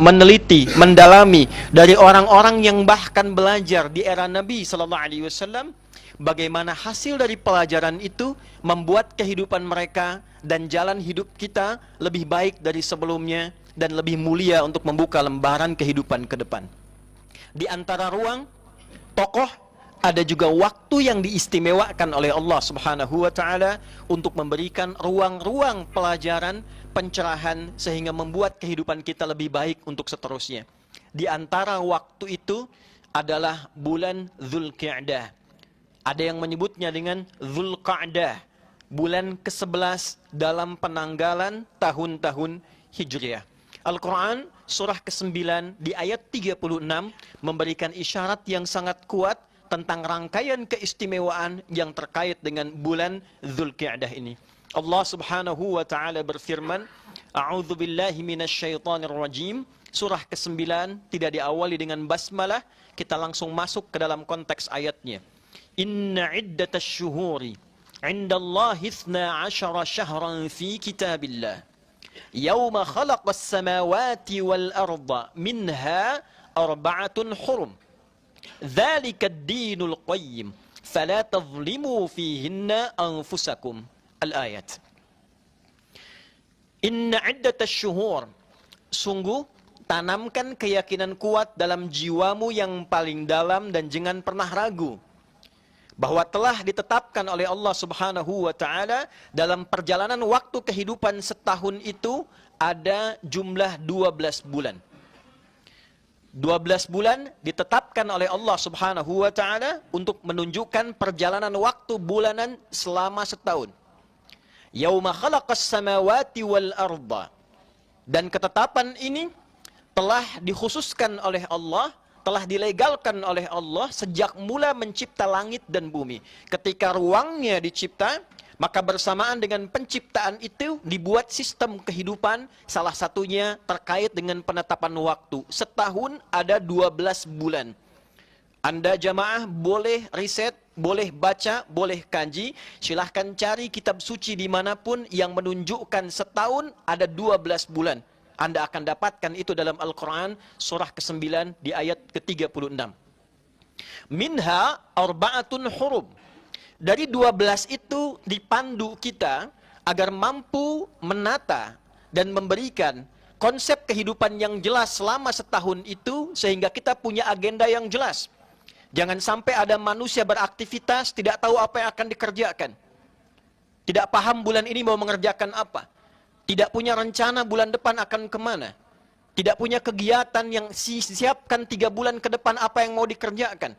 meneliti, mendalami dari orang-orang yang bahkan belajar di era Nabi Sallallahu Alaihi Wasallam, bagaimana hasil dari pelajaran itu membuat kehidupan mereka dan jalan hidup kita lebih baik dari sebelumnya dan lebih mulia untuk membuka lembaran kehidupan ke depan. Di antara ruang tokoh ada juga waktu yang diistimewakan oleh Allah Subhanahu wa taala untuk memberikan ruang-ruang pelajaran, pencerahan sehingga membuat kehidupan kita lebih baik untuk seterusnya. Di antara waktu itu adalah bulan Dzulqa'dah. Ada yang menyebutnya dengan Dzulqa'dah, bulan ke-11 dalam penanggalan tahun-tahun Hijriah. Al-Quran surah ke-9 di ayat 36 memberikan isyarat yang sangat kuat tentang rangkaian keistimewaan yang terkait dengan bulan Dzulqa'dah ini. Allah Subhanahu wa taala berfirman, A'udzu billahi minasyaitonir rajim. Surah ke-9 tidak diawali dengan basmalah, kita langsung masuk ke dalam konteks ayatnya. Inna iddatasy syuhuri 'indallahi 12 syahran fi kitabillah. Yauma khalaqas samawati wal arda minha arba'atun hurum. Dzalika ad-dinul qayyim. Fala tadhlimu fihinna anfusakum. Al-ayat. Inna iddatasy syuhur. Sungguh tanamkan keyakinan kuat dalam jiwamu yang paling dalam dan jangan pernah ragu bahwa telah ditetapkan oleh Allah Subhanahu wa taala dalam perjalanan waktu kehidupan setahun itu ada jumlah 12 bulan. 12 bulan ditetapkan oleh Allah Subhanahu wa taala untuk menunjukkan perjalanan waktu bulanan selama setahun. Yauma khalaqas samawati wal arda. Dan ketetapan ini telah dikhususkan oleh Allah, telah dilegalkan oleh Allah sejak mula mencipta langit dan bumi. Ketika ruangnya dicipta, maka bersamaan dengan penciptaan itu dibuat sistem kehidupan, salah satunya terkait dengan penetapan waktu. Setahun ada 12 bulan. Anda jamaah boleh riset, boleh baca, boleh kaji. Silahkan cari kitab suci dimanapun yang menunjukkan setahun ada 12 bulan. Anda akan dapatkan itu dalam Al-Quran surah ke-9 di ayat ke-36. Minha arba'atun hurum. Dari 12 itu dipandu kita agar mampu menata dan memberikan konsep kehidupan yang jelas selama setahun itu sehingga kita punya agenda yang jelas. Jangan sampai ada manusia beraktivitas tidak tahu apa yang akan dikerjakan. Tidak paham bulan ini mau mengerjakan apa. Tidak punya rencana bulan depan akan kemana. Tidak punya kegiatan yang disiapkan 3 bulan ke depan apa yang mau dikerjakan.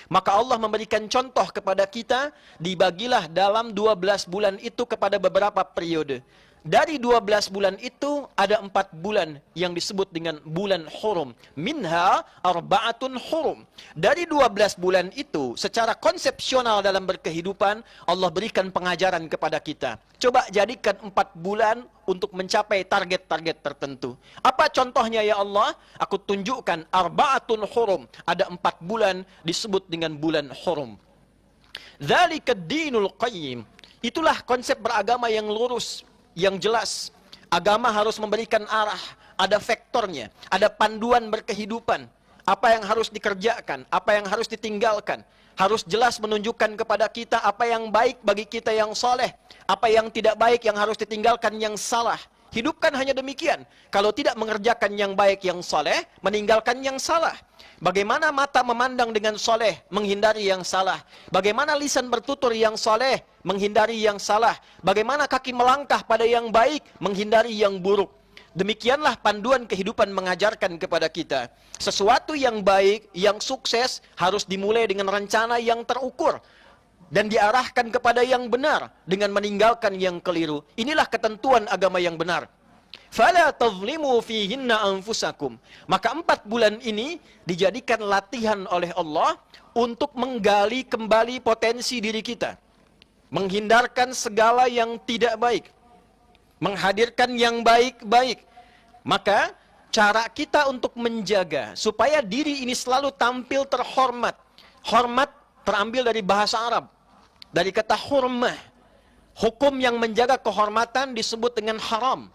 Maka Allah memberikan contoh kepada kita, dibagilah dalam 12 bulan itu kepada beberapa periode. Dari 12 bulan itu ada 4 bulan yang disebut dengan bulan hurum. Minha arba'atun hurum. Dari 12 bulan itu secara konsepsional dalam berkehidupan Allah berikan pengajaran kepada kita. Coba jadikan 4 bulan untuk mencapai target-target tertentu. Apa contohnya ya Allah? Aku tunjukkan arba'atun hurum. Ada 4 bulan disebut dengan bulan hurum. Dzalika ad-dinul qayyim. Itulah konsep beragama yang lurus, yang jelas. Agama harus memberikan arah, ada vektornya, ada panduan berkehidupan. Apa yang harus dikerjakan, apa yang harus ditinggalkan. Harus jelas menunjukkan kepada kita apa yang baik bagi kita yang soleh, apa yang tidak baik yang harus ditinggalkan yang salah. Hidupkan hanya demikian. Kalau tidak mengerjakan yang baik yang soleh, meninggalkan yang salah. Bagaimana mata memandang dengan soleh, menghindari yang salah. Bagaimana lisan bertutur yang soleh, menghindari yang salah. Bagaimana kaki melangkah pada yang baik, menghindari yang buruk. Demikianlah panduan kehidupan mengajarkan kepada kita. Sesuatu yang baik, yang sukses, harus dimulai dengan rencana yang terukur. Dan diarahkan kepada yang benar dengan meninggalkan yang keliru. Inilah ketentuan agama yang benar. Fala tadhlimu fihinna anfusakum. Maka 4 bulan ini dijadikan latihan oleh Allah untuk menggali kembali potensi diri kita. Menghindarkan segala yang tidak baik. Menghadirkan yang baik-baik. Maka cara kita untuk menjaga supaya diri ini selalu tampil terhormat. Hormat terambil dari bahasa Arab. Dari kata hurmah. Hukum yang menjaga kehormatan disebut dengan haram.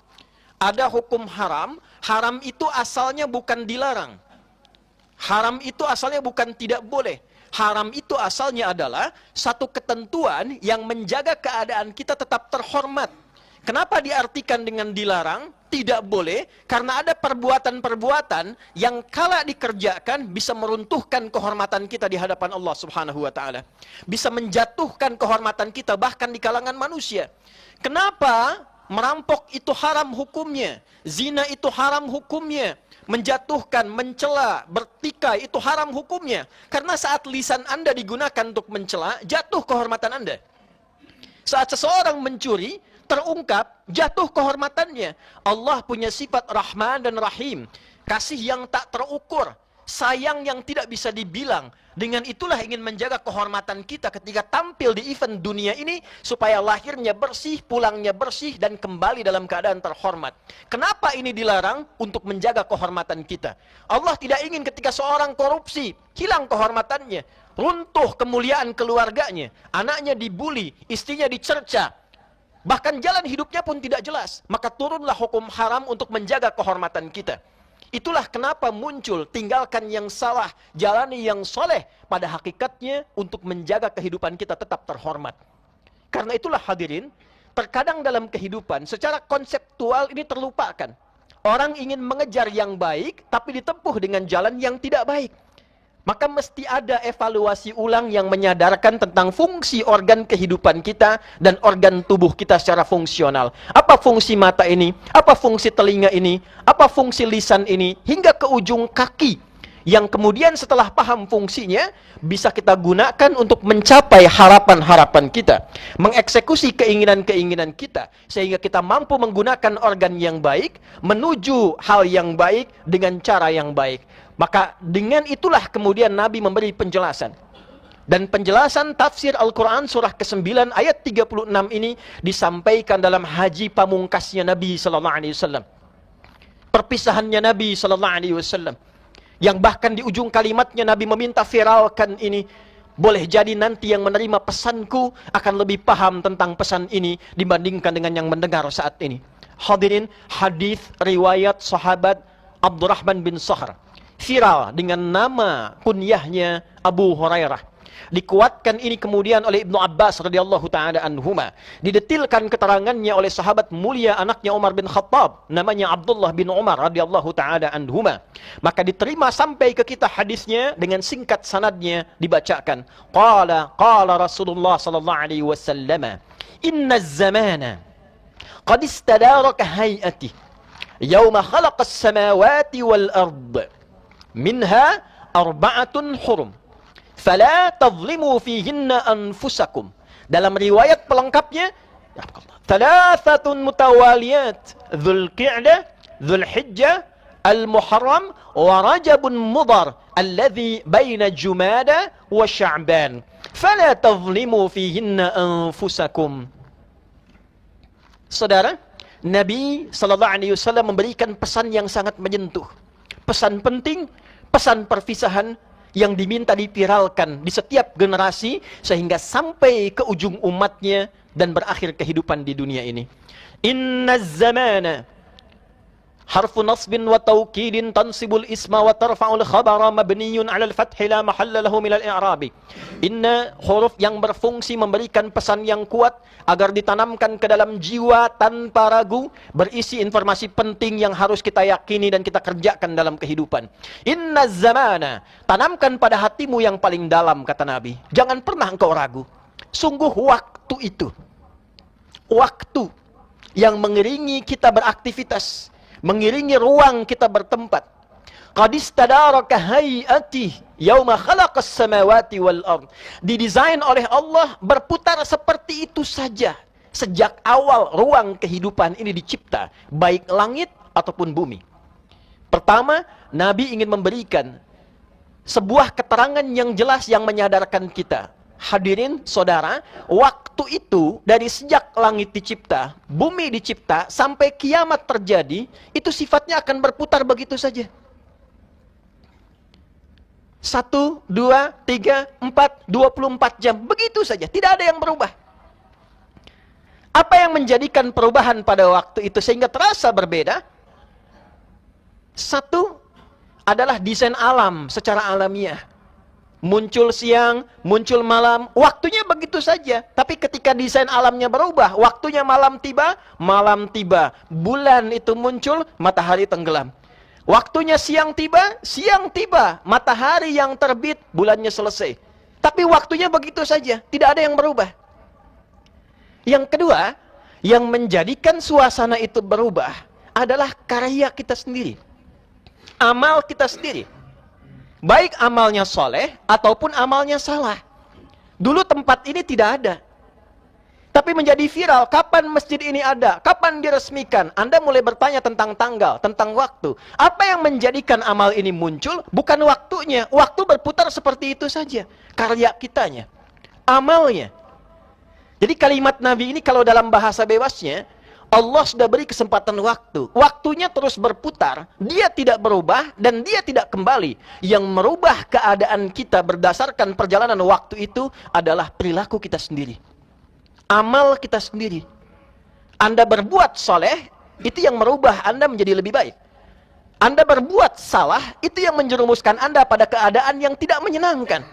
Ada hukum haram, haram itu asalnya bukan dilarang. Haram itu asalnya bukan tidak boleh. Haram itu asalnya adalah satu ketentuan yang menjaga keadaan kita tetap terhormat. Kenapa diartikan dengan dilarang? Tidak boleh, karena ada perbuatan-perbuatan yang kala dikerjakan bisa meruntuhkan kehormatan kita di hadapan Allah Subhanahu wa taala. Bisa menjatuhkan kehormatan kita bahkan di kalangan manusia. Kenapa merampok itu haram hukumnya? Zina itu haram hukumnya. Menjatuhkan, mencela, bertikai itu haram hukumnya. Karena saat lisan Anda digunakan untuk mencela, jatuh kehormatan Anda. Saat seseorang mencuri, terungkap, jatuh kehormatannya. Allah punya sifat Rahman dan Rahim. Kasih yang tak terukur. Sayang yang tidak bisa dibilang. Dengan itulah ingin menjaga kehormatan kita ketika tampil di event dunia ini. Supaya lahirnya bersih, pulangnya bersih, dan kembali dalam keadaan terhormat. Kenapa ini dilarang? Untuk menjaga kehormatan kita. Allah tidak ingin ketika seorang korupsi, hilang kehormatannya. Runtuh kemuliaan keluarganya. Anaknya dibuli, istrinya dicerca. Bahkan jalan hidupnya pun tidak jelas. Maka turunlah hukum haram untuk menjaga kehormatan kita. Itulah kenapa muncul tinggalkan yang salah, jalani yang soleh. Pada hakikatnya untuk menjaga kehidupan kita tetap terhormat. Karena itulah hadirin, terkadang dalam kehidupan secara konseptual ini terlupakan. Orang ingin mengejar yang baik, tapi ditempuh dengan jalan yang tidak baik. Maka mesti ada evaluasi ulang yang menyadarkan tentang fungsi organ kehidupan kita dan organ tubuh kita secara fungsional. Apa fungsi mata ini? Apa fungsi telinga ini? Apa fungsi lisan ini? Hingga ke ujung kaki. Yang kemudian setelah paham fungsinya, bisa kita gunakan untuk mencapai harapan-harapan kita. Mengeksekusi keinginan-keinginan kita. Sehingga kita mampu menggunakan organ yang baik, menuju hal yang baik dengan cara yang baik. Maka dengan itulah kemudian Nabi memberi penjelasan. Dan penjelasan tafsir Al-Quran surah ke-9 ayat 36 ini disampaikan dalam haji pamungkasnya Nabi SAW. Perpisahannya Nabi SAW. Yang bahkan di ujung kalimatnya Nabi meminta viralkan ini. Boleh jadi nanti yang menerima pesanku akan lebih paham tentang pesan ini dibandingkan dengan yang mendengar saat ini. Hadirin, hadis riwayat sahabat Abdurrahman bin Sahr. Viral dengan nama kunyahnya Abu Hurairah. Dikuatkan ini kemudian oleh Ibnu Abbas radhiyallahu taala anhuma. Didetilkan keterangannya oleh sahabat mulia anaknya Umar bin Khattab, namanya Abdullah bin Umar radhiyallahu taala anhuma. Maka diterima sampai ke kita hadisnya dengan singkat sanadnya dibacakan. Qala Rasulullah sallallahu alaihi wasallam, "Inna az-zamana qad istadaraka hay'ati yawma khalaqa as-samawati wal ard." Minha arba'atun hurum. Fala tadhlimu fihinna anfusakum. Dalam riwayat pelengkapnya, thalathatun mutawaliyat. Dhul Qi'dah, Dhul Hijjah, Al-Muharram, wa Rajabun Mudhar. Alladhi baina Jumada wa Sya'ban. Fala tadhlimu fihinna anfusakum. Saudara, Nabi SAW memberikan pesan yang sangat menyentuh. Pesan penting, pesan perpisahan yang diminta dipiralkan di setiap generasi sehingga sampai ke ujung umatnya dan berakhir kehidupan di dunia ini. Inna zamana harfu nasbin wa tawkidin tansibul isma wa tarfa'ul khabara mabniyun 'alal fathi la mahalla lahu minal i'rabi. Inna huruf yang berfungsi memberikan pesan yang kuat agar ditanamkan ke dalam jiwa tanpa ragu, berisi informasi penting yang harus kita yakini dan kita kerjakan dalam kehidupan. Inna zamana, tanamkan pada hatimu yang paling dalam, kata Nabi. Jangan pernah engkau ragu. Sungguh waktu itu, waktu yang mengiringi kita beraktivitas, mengiringi ruang kita bertempat. Qad istadaraka hay'ati yauma khalaqas samawati wal ard. Didesain oleh Allah berputar seperti itu saja. Sejak awal ruang kehidupan ini dicipta, baik langit ataupun bumi. Pertama, Nabi ingin memberikan sebuah keterangan yang jelas yang menyadarkan kita. Hadirin saudara, waktu itu dari sejak langit dicipta, bumi dicipta, sampai kiamat terjadi, itu sifatnya akan berputar begitu saja. 1, 2, 3, 4, 24 jam. Begitu saja, tidak ada yang berubah. Apa yang menjadikan perubahan pada waktu itu sehingga terasa berbeda? Satu adalah desain alam secara alamiah. Muncul siang, muncul malam, waktunya begitu saja. Tapi ketika desain alamnya berubah, waktunya malam tiba, bulan itu muncul, matahari tenggelam. Waktunya siang tiba, matahari yang terbit, bulannya selesai. Tapi waktunya begitu saja, tidak ada yang berubah. Yang kedua, yang menjadikan suasana itu berubah adalah karya kita sendiri. Amal kita sendiri. Baik amalnya soleh ataupun amalnya salah. Dulu tempat ini tidak ada, tapi menjadi viral. Kapan masjid ini ada? Kapan diresmikan? Anda mulai bertanya tentang tanggal, tentang waktu. Apa yang menjadikan amal ini muncul? Bukan waktunya. Waktu berputar seperti itu saja. Karya kitanya, amalnya. Jadi kalimat Nabi ini kalau dalam bahasa bebasnya, Allah sudah beri kesempatan waktu. Waktunya terus berputar, dia tidak berubah dan dia tidak kembali. Yang merubah keadaan kita berdasarkan perjalanan waktu itu adalah perilaku kita sendiri. Amal kita sendiri. Anda berbuat soleh, itu yang merubah Anda menjadi lebih baik. Anda berbuat salah, itu yang menjerumuskan Anda pada keadaan yang tidak menyenangkan.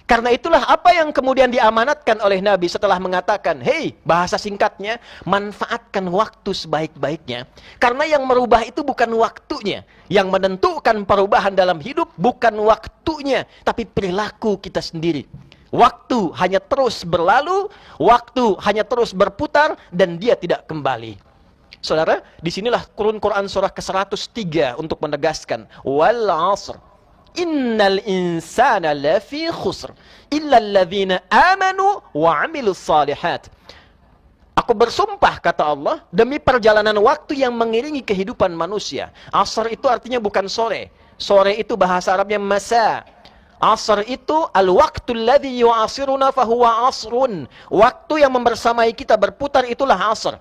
Karena itulah apa yang kemudian diamanatkan oleh Nabi setelah mengatakan, hei, bahasa singkatnya, manfaatkan waktu sebaik-baiknya. Karena yang merubah itu bukan waktunya. Yang menentukan perubahan dalam hidup bukan waktunya, tapi perilaku kita sendiri. Waktu hanya terus berlalu, waktu hanya terus berputar, dan dia tidak kembali. Saudara, disinilah Quran surah ke-103 untuk menegaskan, wal 'asr. Innal insana lafi khusr illa alladhina amanu wa 'amilus shalihat. Aku bersumpah, kata Allah, demi perjalanan waktu yang mengiringi kehidupan manusia. Asr itu artinya bukan sore. Sore itu bahasa Arabnya masa. Asr itu al-waqtul ladzi yu'asiruna fahuwa asrun. Waktu yang membersamai kita berputar itulah asr.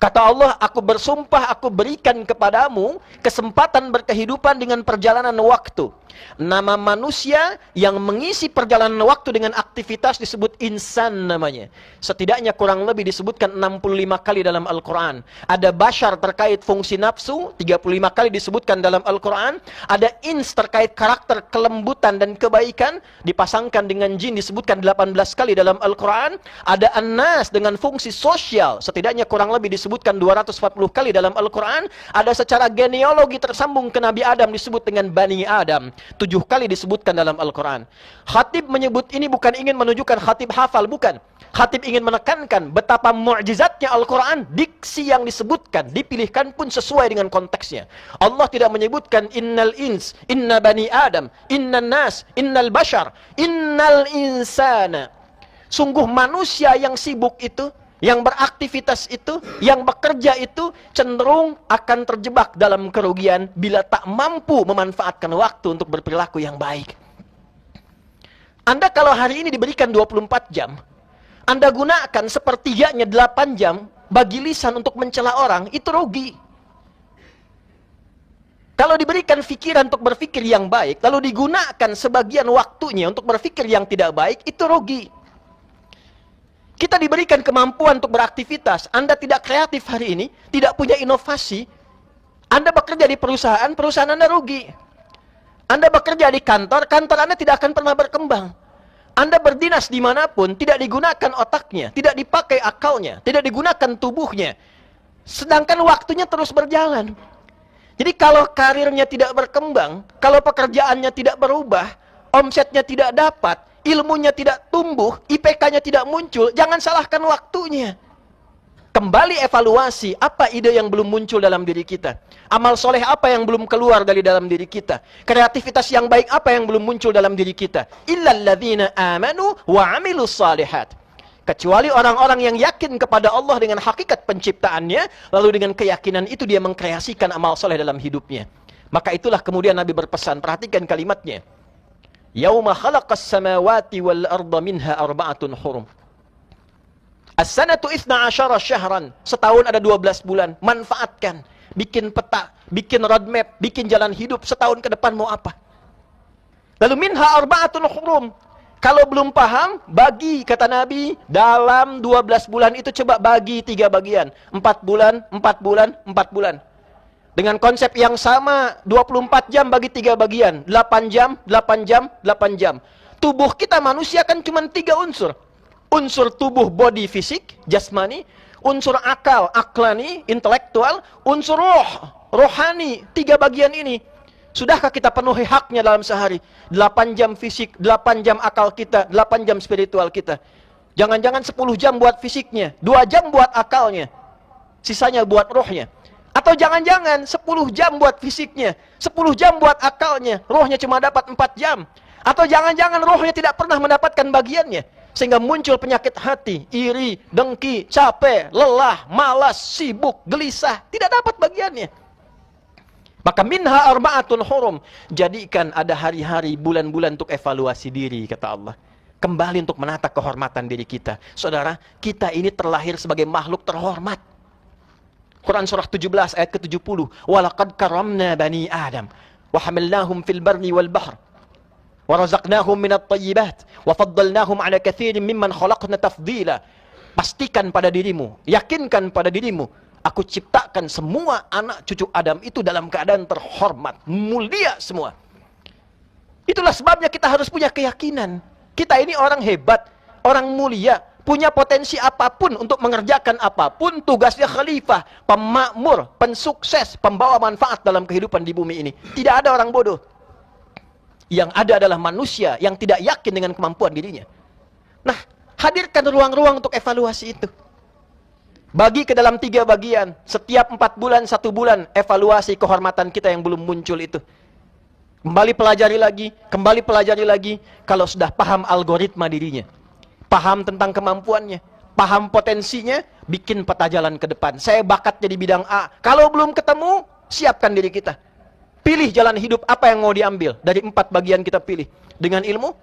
Kata Allah, aku bersumpah, aku berikan kepadamu kesempatan berkehidupan dengan perjalanan waktu. Nama manusia yang mengisi perjalanan waktu dengan aktivitas disebut insan namanya. Setidaknya kurang lebih disebutkan 65 kali dalam Al-Quran. Ada bashar terkait fungsi nafsu, 35 kali disebutkan dalam Al-Quran. Ada ins terkait karakter kelembutan dan kebaikan, dipasangkan dengan jin, disebutkan 18 kali dalam Al-Quran. Ada an-nas dengan fungsi sosial, setidaknya kurang lebih disebutkan 240 kali dalam Al-Quran. Ada secara genealogi tersambung ke Nabi Adam, disebut dengan Bani Adam, 7 kali disebutkan dalam Al-Quran. Khatib menyebut ini bukan ingin menunjukkan khatib hafal, bukan. Khatib ingin menekankan betapa mu'jizatnya Al-Quran. Diksi yang disebutkan, dipilihkan pun sesuai dengan konteksnya. Allah tidak menyebutkan innal ins, inna bani Adam, innan nas, innal bashar, innal insana. Sungguh manusia yang sibuk itu, yang beraktivitas itu, yang bekerja itu cenderung akan terjebak dalam kerugian bila tak mampu memanfaatkan waktu untuk berperilaku yang baik. Anda kalau hari ini diberikan 24 jam, Anda gunakan sepertiganya 8 jam bagi lisan untuk mencela orang, itu rugi. Kalau diberikan pikiran untuk berpikir yang baik, lalu digunakan sebagian waktunya untuk berpikir yang tidak baik, itu rugi. Kita diberikan kemampuan untuk beraktivitas. Anda tidak kreatif hari ini, tidak punya inovasi. Anda bekerja di perusahaan, perusahaan Anda rugi. Anda bekerja di kantor, kantor Anda tidak akan pernah berkembang. Anda berdinas dimanapun, tidak digunakan otaknya, tidak dipakai akalnya, tidak digunakan tubuhnya. Sedangkan waktunya terus berjalan. Jadi kalau karirnya tidak berkembang, kalau pekerjaannya tidak berubah, omsetnya tidak dapat, ilmunya tidak tumbuh, IPK-nya tidak muncul, jangan salahkan waktunya. Kembali evaluasi, apa ide yang belum muncul dalam diri kita? Amal soleh apa yang belum keluar dari dalam diri kita? Kreativitas yang baik apa yang belum muncul dalam diri kita? Illalladzina amanu wa 'amilus shalihat. Kecuali orang-orang yang yakin kepada Allah dengan hakikat penciptaannya, lalu dengan keyakinan itu dia mengkreasikan amal soleh dalam hidupnya. Maka itulah kemudian Nabi berpesan, perhatikan kalimatnya. Yauma khalaqas samawati wal arda minha arba'atun hurum. As-sanatu 12 syahran. Setahun ada 12 bulan. Manfaatkan. Bikin peta, bikin roadmap, bikin jalan hidup. Setahun ke depan mau apa? Lalu minha arba'atun hurum. Kalau belum paham, bagi, kata Nabi, dalam 12 bulan itu coba bagi 3 bagian. 4 bulan, 4 bulan, 4 bulan. Dengan konsep yang sama, 24 jam bagi 3 bagian. 8 jam, 8 jam, 8 jam. Tubuh kita manusia kan cuma 3 unsur. Unsur tubuh, body, fisik, jasmani. Unsur akal, aklani, intelektual. Unsur roh, rohani. 3 bagian ini. Sudahkah kita penuhi haknya dalam sehari? 8 jam fisik, 8 jam akal kita, 8 jam spiritual kita. Jangan-jangan 10 jam buat fisiknya, 2 jam buat akalnya, sisanya buat rohnya. Atau jangan-jangan 10 jam buat fisiknya, 10 jam buat akalnya, rohnya cuma dapat 4 jam. Atau jangan-jangan rohnya tidak pernah mendapatkan bagiannya, sehingga muncul penyakit hati, iri, dengki, capek, lelah, malas, sibuk, gelisah, tidak dapat bagiannya. Maka minha arba'atun hurum. Jadikan ada hari-hari, bulan-bulan untuk evaluasi diri, kata Allah. Kembali untuk menata kehormatan diri kita. Saudara, kita ini terlahir sebagai makhluk terhormat. Quran surah 17 ayat ke-70. Walaqad karamna bani Adam. Wa hamalnahum fil barri wal bahr. Wa razaqnahum minat tayyibat. Wa faddalnahum ala kathirin mimman khalaqna tafdila. Pastikan pada dirimu, yakinkan pada dirimu, aku ciptakan semua anak cucu Adam itu dalam keadaan terhormat, mulia semua. Itulah sebabnya kita harus punya keyakinan. Kita ini orang hebat, orang mulia, punya potensi apapun untuk mengerjakan apapun. Tugasnya khalifah, pemakmur, pensukses, pembawa manfaat dalam kehidupan di bumi ini. Tidak ada orang bodoh. Yang ada adalah manusia yang tidak yakin dengan kemampuan dirinya. Nah, hadirkan ruang-ruang untuk evaluasi itu. Bagi ke dalam 3 bagian. Setiap 4 bulan, 1 bulan, evaluasi kehormatan kita yang belum muncul itu. Kembali pelajari lagi, kembali pelajari lagi. Kalau sudah paham algoritma dirinya, paham tentang kemampuannya, paham potensinya, bikin peta jalan ke depan. Saya bakatnya di bidang A. Kalau belum ketemu, siapkan diri kita. Pilih jalan hidup apa yang mau diambil. Dari 4 bagian kita pilih. Dengan ilmu,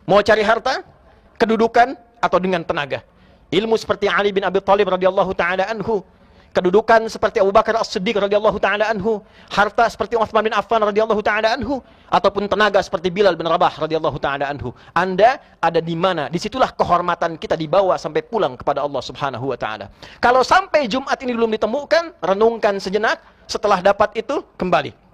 mau cari harta, kedudukan, atau dengan tenaga. Ilmu seperti Ali bin Abi Thalib radhiyallahu taala anhu, kedudukan seperti Abu Bakar As-Siddiq radhiyallahu taala anhu, harta seperti Utsman bin Affan radhiyallahu taala anhu, ataupun tenaga seperti Bilal bin Rabah radhiyallahu taala anhu. Anda ada di mana? Disitulah kehormatan kita dibawa sampai pulang kepada Allah Subhanahu wa taala. Kalau sampai Jumat ini belum ditemukan, renungkan sejenak, setelah dapat itu kembali.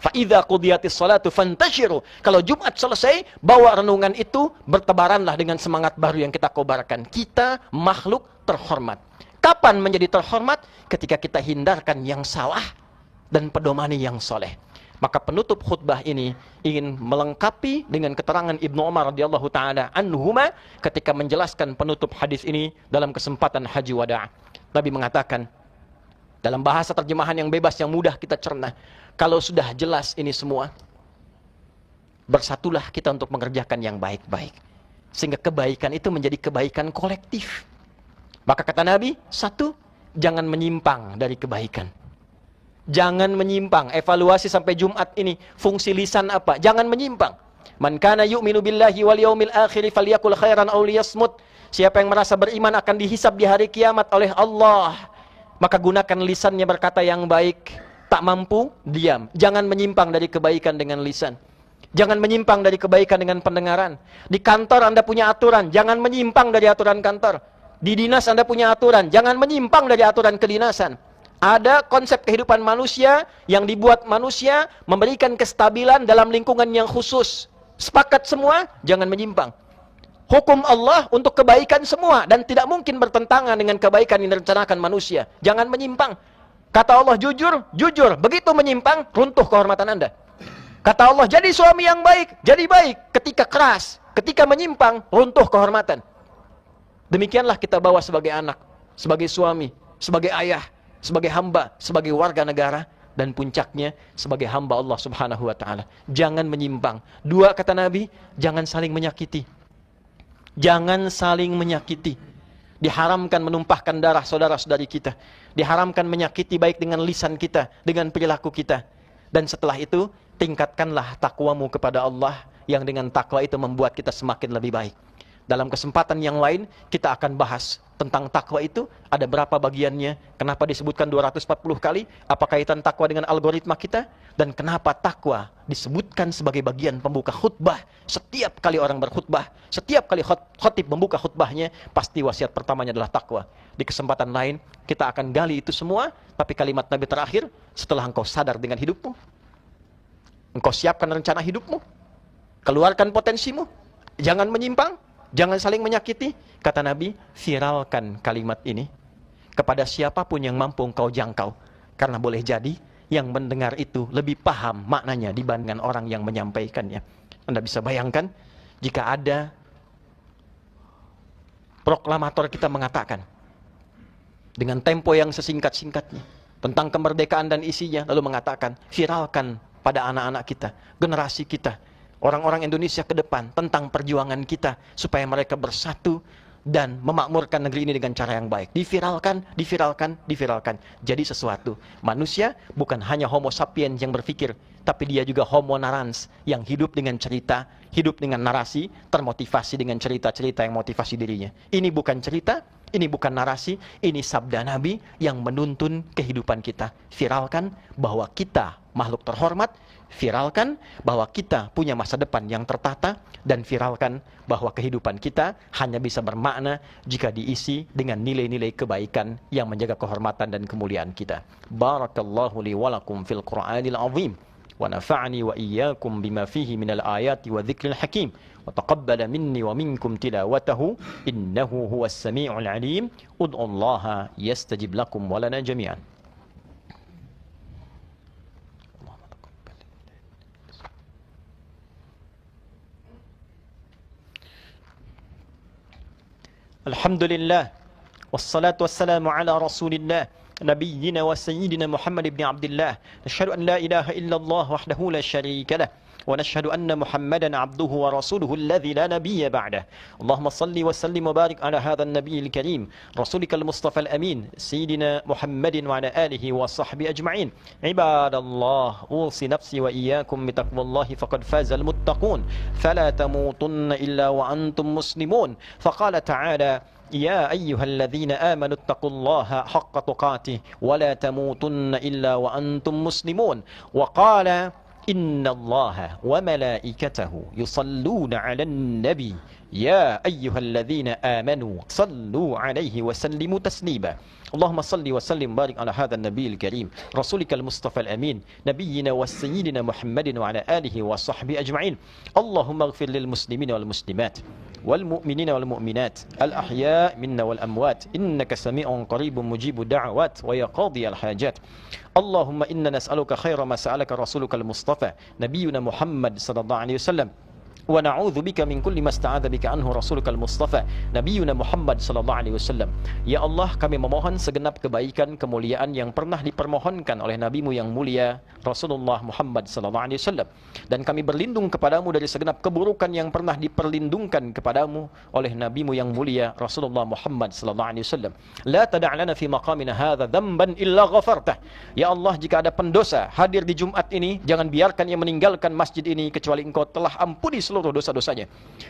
Fa'idha qudiyatis salatu fantashiru. Kalau Jumat selesai, bawa renungan itu, bertebaranlah dengan semangat baru yang kita kobarkan. Kita makhluk terhormat. Kapan menjadi terhormat? Ketika kita hindarkan yang salah dan pedomani yang soleh. Maka penutup khutbah ini ingin melengkapi dengan keterangan Ibnu Umar radhiyallahu taala anhuma ketika menjelaskan penutup hadis ini dalam kesempatan haji wada'. Nabi mengatakan dalam bahasa terjemahan yang bebas yang mudah kita cerna, kalau sudah jelas ini semua, bersatulah kita untuk mengerjakan yang baik-baik. Sehingga kebaikan itu menjadi kebaikan kolektif. Maka kata Nabi, 1, jangan menyimpang dari kebaikan. Jangan menyimpang. Evaluasi sampai Jumat ini, fungsi lisan apa? Jangan menyimpang. Man kana yu'minu billahi wal yaumil akhir falyakul khairan aw liyasmut. Siapa yang merasa beriman akan dihisab di hari kiamat oleh Allah, maka gunakan lisannya berkata yang baik. Tak mampu, diam. Jangan menyimpang dari kebaikan dengan lisan. Jangan menyimpang dari kebaikan dengan pendengaran. Di kantor Anda punya aturan, jangan menyimpang dari aturan kantor. Di dinas Anda punya aturan, jangan menyimpang dari aturan kedinasan. Ada konsep kehidupan manusia yang dibuat manusia memberikan kestabilan dalam lingkungan yang khusus. Sepakat semua, jangan menyimpang. Hukum Allah untuk kebaikan semua dan tidak mungkin bertentangan dengan kebaikan yang direncanakan manusia. Jangan menyimpang. Kata Allah jujur, jujur. Begitu menyimpang, runtuh kehormatan Anda. Kata Allah jadi suami yang baik, jadi baik. Ketika keras, ketika menyimpang, runtuh kehormatan. Demikianlah kita bawa sebagai anak, sebagai suami, sebagai ayah, sebagai hamba, sebagai warga negara, dan puncaknya sebagai hamba Allah Subhanahu wa taala. Jangan menyimpang. 2 kata Nabi, jangan saling menyakiti. Jangan saling menyakiti. Diharamkan menumpahkan darah saudara-saudari kita. Diharamkan menyakiti baik dengan lisan kita, dengan perilaku kita. Dan setelah itu, tingkatkanlah takwamu kepada Allah, yang dengan takwa itu membuat kita semakin lebih baik. Dalam kesempatan yang lain, kita akan bahas tentang takwa itu, ada berapa bagiannya, kenapa disebutkan 240 kali, apa kaitan takwa dengan algoritma kita, Dan kenapa takwa disebutkan sebagai bagian pembuka khutbah? Setiap kali orang berkhutbah, setiap kali khatib membuka khutbahnya, pasti wasiat pertamanya adalah takwa. Di kesempatan lain, kita akan gali itu semua, tapi kalimat Nabi terakhir, setelah engkau sadar dengan hidupmu, engkau siapkan rencana hidupmu, keluarkan potensimu, jangan menyimpang, jangan saling menyakiti. Kata Nabi, viralkan kalimat ini kepada siapapun yang mampu engkau jangkau. Karena boleh jadi yang mendengar itu lebih paham maknanya dibandingkan orang yang menyampaikannya. Anda bisa bayangkan jika ada proklamator kita mengatakan dengan tempo yang sesingkat-singkatnya tentang kemerdekaan dan isinya, lalu mengatakan, viralkan pada anak-anak kita, generasi kita, orang-orang Indonesia ke depan, tentang perjuangan kita supaya mereka bersatu dan memakmurkan negeri ini dengan cara yang baik. Diviralkan, diviralkan, diviralkan. Jadi sesuatu. Manusia bukan hanya homo sapiens yang berpikir, tapi dia juga homo narrans yang hidup dengan cerita, hidup dengan narasi, termotivasi dengan cerita-cerita yang motivasi dirinya. Ini bukan cerita, ini bukan narasi, ini sabda Nabi yang menuntun kehidupan kita. Viralkan bahwa kita makhluk terhormat, viralkan bahwa kita punya masa depan yang tertata, dan viralkan bahwa kehidupan kita hanya bisa bermakna jika diisi dengan nilai-nilai kebaikan yang menjaga kehormatan dan kemuliaan kita. Barakallahu li wa lakum fil Qur'anil azim wa nafa'ani wa iyyakum bima fihi minal ayati wa dzikril hakim wa taqabbala minni wa minkum tilawatahu innahu huwas samiul alim. Ud'ullaha yastajib lakum wa lana jami'an. Alhamdulillah, wassalatu wassalamu ala rasulillah, nabiyyina wa sayyidina Muhammad ibn Abdullah. Nashhadu an la ilaha illallah wahdahu la sharika lah, wa nashhadu anna Muhammadan abduhu wa rasuluhu alladhi la nabiyya ba'dah. Allahumma salli wa sallim wa barik ala hadha an-nabiyil karim, rasulika al-mustafa al-amin, sayyidina Muhammadin wa ala alihi wa sahbihi ajma'in. Ibadallah, usi nafsi wa iyyakum bi taqwallahi faqad faza al-muttaqun, fala tamutunna illa wa antum muslimun. Faqala ta'ala: يا أيها الذين آمنوا اتقوا الله حق تقاته ولا تموتن إلا وأنتم مسلمون. وقال: إن الله وملائكته يصلون على النبي يا أيها الذين آمنوا صلوا عليه وسلموا تسليما. اللهم صل وسلم وبارك على هذا النبي الكريم رسولك المصطفى الأمين نبينا وسيدنا محمد وعلى آله وصحبه أجمعين. اللهم اغفر للمسلمين والمسلمات والمؤمنين والمؤمنات الأحياء منا والأموات إنك سميع قريب مجيب الدعوات ويا قاضي الحاجات. اللهم إنا نسألك خير ما سألك رسولك المصطفى نبينا محمد صلى الله عليه وسلم ونعوذ بك من كل ما استعاذ بك عنه رسولك المصطفى نبينا Muhammad sallallahu alaihi wasallam. Ya Allah, kami memohon segenap kebaikan kemuliaan yang pernah dipermohonkan oleh nabimu yang mulia Rasulullah Muhammad sallallahu alaihi wasallam, dan kami berlindung kepadamu dari segenap keburukan yang pernah diperlindungkan kepadamu oleh nabimu yang mulia Rasulullah Muhammad sallallahu alaihi wasallam. La tada' lana fi maqamina hadza dzamban illa ghafartah. Ya Allah, jika ada pendosa hadir di Jumat ini, jangan biarkan ia meninggalkan masjid ini kecuali Engkau telah ampuni seluruh dosa-dosanya.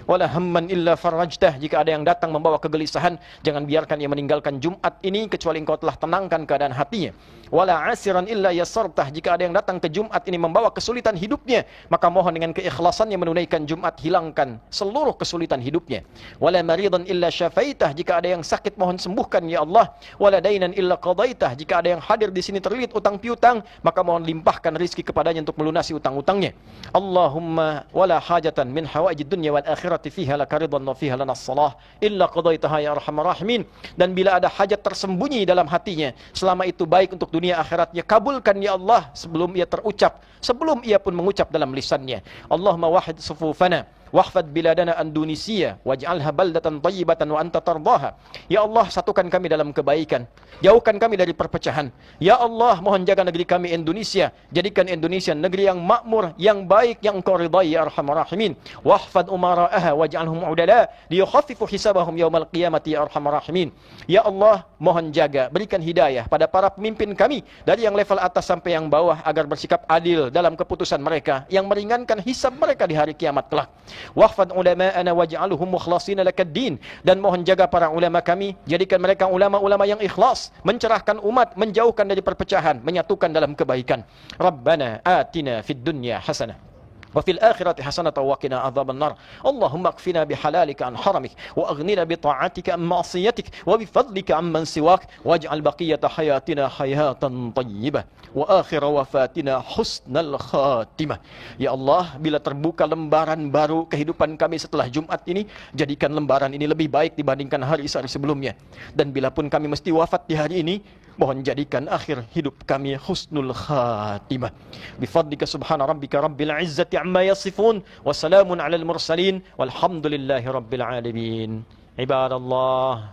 Wala hamman illa farajtah. Jika ada yang datang membawa kegelisahan, jangan biarkan ia meninggalkan Jumat ini kecuali Engkau telah tenangkan keadaan hatinya. Wala asiran illa yassartah. Jika ada yang datang ke Jumat ini membawa kesulitan hidupnya, maka mohon dengan keikhlasannya menunaikan Jumat, hilangkan seluruh kesulitan hidupnya. Wala maridan illa syafaitah. Jika ada yang sakit, mohon sembuhkan ya Allah. Wala dainan illa qadaitah. Jika ada yang hadir di sini terlilit utang piutang, maka mohon limpahkan rizki kepadanya untuk melunasi utang-utangnya. Allahumma wala hajatan min hawaijid dunya wal akhirati fiha lakaridhan wa fiha lanas salah illa qadaitaha ya arhamar rahimin. Dan bila ada hajat tersembunyi dalam hatinya, selama itu baik untuk dunia akhiratnya, kabulkan ya Allah sebelum ia terucap, sebelum ia pun mengucap dalam lisannya. Allahumma wahid sufufana wahfad biladana Indonesia waj'alha baldatan thayyibatan wa anta tardaha. Ya Allah, satukan kami dalam kebaikan, jauhkan kami dari perpecahan. Ya Allah, mohon jaga negeri kami Indonesia, jadikan Indonesia negeri yang makmur, yang baik, yang Engkau ridai ya arhamar rahimin. Wahfad umara'aha waj'alhum udala liyukhaffifu hisabahum yaumal qiyamati ya arhamar rahimin. Ya Allah, mohon jaga, berikan hidayah pada para pemimpin kami dari yang level atas sampai yang bawah agar bersikap adil dalam keputusan mereka yang meringankan hisab mereka di hari kiamat kelak. Wahfad ulama'ana waj'alhum mukhlasin lakad-din. Dan mohon jaga para ulama kami, jadikan mereka ulama-ulama yang ikhlas, mencerahkan umat, menjauhkan dari perpecahan, menyatukan dalam kebaikan. Rabbana atina fid dunya hasanah وفي الآخرة حسنة وقنا عذاب النار اللهم اكفنا بحلالك عن حرمك وأغننا بطاعتك عن معصيتك وبفضلك عن من سواك واجعل بقية حياتنا حياة طيبة وآخر وفاتنا حسن الخاتمة. Ya Allah, bila terbuka lembaran baru kehidupan kami setelah Jumat ini, jadikan lembaran ini lebih baik dibandingkan hari-hari sebelumnya. Dan bila pun kami mesti wafat di hari ini, mohon jadikan akhir hidup kami husnul khatimah. Bifadlika subhana rabbika rabbil izzati amma yasifun wa salamun alal mursalin walhamdulillahi rabbil alamin. Ibadallah,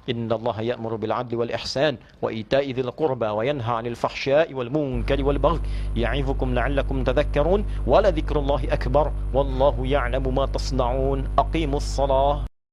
inna Allah ya'muru bil 'adli wal ihsan wa ita'i dzil qurba wa yanha 'anil fahsya'i wal munkari wal baghi ya'izukum la'allakum tadhakkarun wa la dzikrullahi akbar wallahu ya'lamu ma tasna'un. Aqimus shalah